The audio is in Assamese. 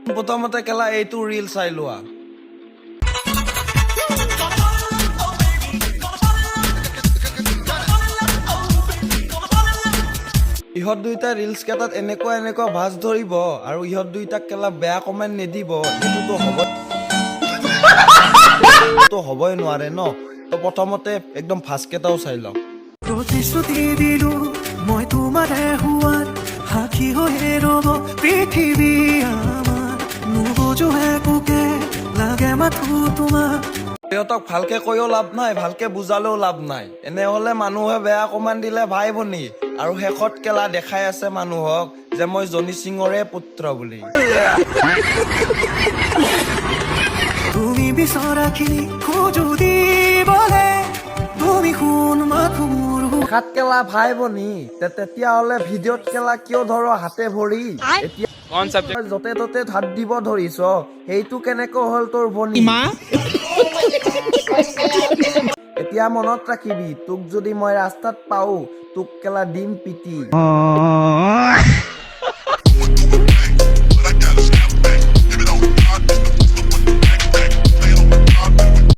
প্ৰথমতে কেলা এইটো ৰিল চাই লোৱা। ইহঁত দুইটা ৰিলছ কেইটাত এনেকুৱা ভাজ ধৰিব আৰু ইহঁত দুইটাক কেলা বেয়া কমেণ্ট নিদিব, এইটোতো হ'বই নোৱাৰে ন। তো প্ৰথমতে একদম ভাজ কেইটাও চাই লওঁ। প্ৰতিশ্ৰুতি দিলো মই তোমাৰে হোৱাত, সাক্ষী হৈয়ে ৰ'ব পৃথিৱী আমাৰ, নুবুজো একোকে লাগে মাথো তোমাক। সিহঁতক ভালকে কৈও লাভ নাই, ভালকে বুজালেও লাভ নাই। এনেহলে মানুহে বেয়া কমেণ্ট দিলে ভাই ভনী, আৰু শেষত কেলা দেখাই আছে মানুহক যে মই জনি সিঙৰে পুত্ৰ বুলি। তুমি বিচৰাখিনি খোজো দিবলে, তুমি শুন মাথো মোৰ দেখাত কেলা ভাই ভনী, তেতিয়াহলে ভিডিঅ'ত কেলা কিয় ধৰ হাতে ভৰি? এতিয়া যতে ততে হাত দিব ধৰিছ, সেইটো কেনেকৈ হ'ল তোৰ ভনী? এতিয়া মনত ৰাখিবি, তোক যদি মই ৰাস্তাত পাওঁ তোক কেলা দিম পিটি।